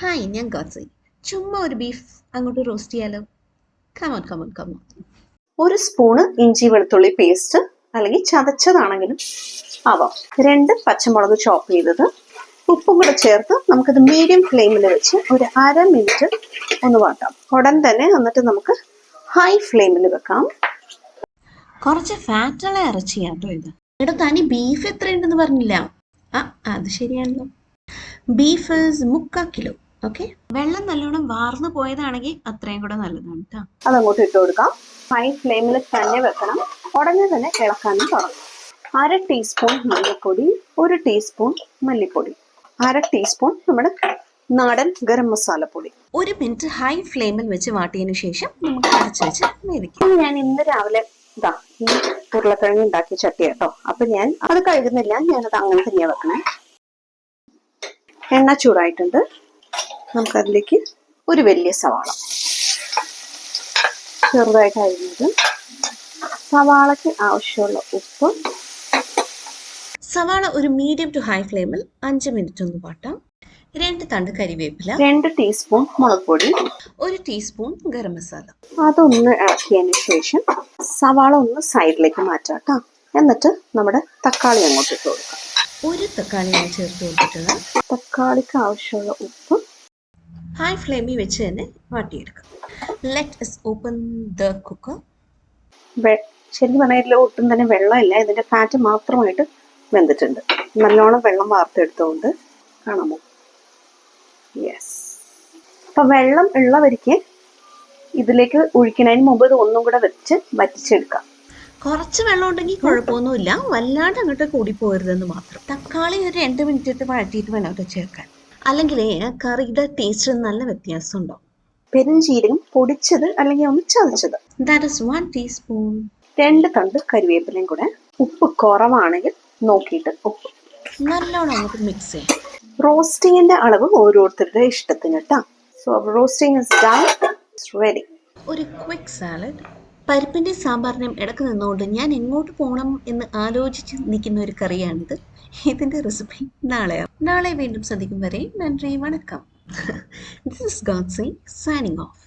Hi, ഞാൻ ഗോഡ്സി. ചുമ്മാ ഒരു ബീഫ് അങ്ങോട്ട് റോസ്റ്റ് ചെയ്യാലോ? Come on come on come on. ഒരു സ്പൂണ് ഇഞ്ചി വെളുത്തുള്ളി പേസ്റ്റ് അല്ലെങ്കിൽ ചതച്ചതാണെങ്കിലും ആവാം. 2 പച്ചമുളക് ചോപ്പ് ചെയ്തത്, ഉപ്പും കൂടെ ചേർത്ത് നമുക്കിത് മീഡിയം ഫ്ലെയിമിൽ വെച്ച് ഒരു 1/2 മിനിറ്റ് ഒന്ന് വാട്ടാം. ഉടൻ തന്നെ എന്നിട്ട് നമുക്ക് ഹൈ ഫ്ലെയിമിൽ വെക്കാം. കുറച്ച് ഫാറ്റുള്ള ഇറച്ചിയാട്ടോ ഇത്. എടാ, തനി ബീഫ് എത്രയുണ്ടെന്ന് പറഞ്ഞില്ല. അത് ശരിയാണല്ലോ. Beef is 3/4 kilo. ഓക്കെ, വെള്ളം നല്ലോണം വാർന്നു പോയതാണെങ്കിൽ അത്രയും കൂടെ നല്ലതാണ് കേട്ടോ. അതങ്ങോട്ട് ഇട്ട് കൊടുക്കാം. ഹൈ ഫ്ലെയിമിൽ തന്നെ വെക്കണം. ഉടനെ തന്നെ ഇളക്കാനും തുടങ്ങും. 1/2 ടീസ്പൂൺ മഞ്ഞൾപ്പൊടി, 1 ടീസ്പൂൺ മല്ലിപ്പൊടി, 1/2 ടീസ്പൂൺ നമ്മുടെ നാടൻ ഗരം മസാലപ്പൊടി. 1 മിനിറ്റ് ഹൈ ഫ്ലെയിമിൽ വെച്ച് വാട്ടിയതിനു ശേഷം നമുക്ക് അടച്ചു വെച്ച് വേവിക്കാം. ഞാൻ ഇന്ന് രാവിലെ ഈ ഉരുളക്കിഴങ്ങ് ഉണ്ടാക്കിയ ചട്ടി കേട്ടോ. അപ്പൊ ഞാൻ അത് കഴുകുന്നില്ല, ഞാനത് അങ്ങനെ തന്നെയാ വെക്കണേ. എണ്ണ ചൂടായിട്ടുണ്ട്. നമുക്കതിലേക്ക് ഒരു വലിയ സവാള ചെറുതായിട്ട് അരിഞ്ഞത്, സവാളയ്ക്ക് ആവശ്യമുള്ള ഉപ്പ്. സവാള ഒരു മീഡിയം ടു ഹൈ ഫ്ലെയിമിൽ 5 മിനിറ്റ് ഒന്ന് വാട്ടാം. 2 തണ്ട് കരിവേപ്പില, 2 ടീസ്പൂൺ മുളക് പൊടി, 1 ടീസ്പൂൺ ഗരം മസാല. അതൊന്ന് ഇളക്കിയതിന് ശേഷം സവാള ഒന്ന് സൈഡിലേക്ക് മാറ്റാം കേട്ടോ. എന്നിട്ട് നമ്മുടെ തക്കാളി അങ്ങോട്ട് ഇട്ട് കൊടുക്കാം. 1 തക്കാളിയാണ് ചേർത്ത് കൊടുത്തിട്ടുള്ളത്. തക്കാളിക്ക് ആവശ്യമുള്ള ഉപ്പ്. ഹൈ ഫ്ലെയിമിൽ വെച്ച് തന്നെ വാട്ടിയെടുക്കാം. Let us open the cooker. ശരിക്കും പറഞ്ഞാൽ ഒട്ടും തന്നെ വെള്ളമില്ല, ഇതിന്റെ ഫാറ്റ് മാത്രമായിട്ട് വെന്തിട്ടുണ്ട്. നല്ലോണം വെള്ളം വാർത്തെടുത്തുകൊണ്ട് കാണാമോ? യെസ്. അപ്പൊ വെള്ളം ഉള്ളവർക്ക് ഇതിലേക്ക് ഒഴിക്കുന്നതിന് മുമ്പ് ഇത് ഒന്നും കൂടെ വെച്ച് വറ്റിച്ചെടുക്കാം. കുറച്ച് വെള്ളം ഉണ്ടെങ്കിൽ കുഴപ്പമൊന്നുമില്ല, വല്ലാണ്ട് അങ്ങോട്ട് കൂടി പോരുതെന്ന് മാത്രം. തക്കാളി ഒരു 2 മിനിറ്റ് ഇട്ട് വഴറ്റിയിട്ട് വേണം അവിടെ ചേർക്കാൻ, അല്ലെങ്കിൽ കറിയുടെ ടേസ്റ്റ് നല്ല വ്യത്യാസം ഉണ്ടാവും. പെരുംജീരകം പൊടിച്ചത് അല്ലെങ്കിൽ ഒന്ന് ചതച്ചത്, ദാറ്റ് ഈസ് 1 ടീസ്പൂൺ. 2 തണ്ട് കരിവേപ്പിലയും കൂടെ. ഉപ്പ് കുറവാണെങ്കിൽ നോക്കിയിട്ട് ഉപ്പ്. നല്ലോണം അങ്ങോട്ട് മിക്സ് ചെയ്യാം. റോസ്റ്റിങ്ങിന്റെ അളവ് ഓരോരുത്തരുടെ ഇഷ്ടത്തിന് കേട്ടോ. So roasting is done, it's ready. ഒരു ക്വിക്ക് സാലഡ്. പരിപ്പിൻ്റെ സാമ്പാറിനും ഇടക്ക് നിന്നുകൊണ്ട് ഞാൻ എങ്ങോട്ട് പോകണം എന്ന് ആലോചിച്ച് നിൽക്കുന്ന ഒരു കറിയാണിത്. ഇതിൻ്റെ റെസിപ്പി നാളെ വീണ്ടും സന്ധിക്കും വരെ നന്ദി, വണക്കം. This is Godsi signing off.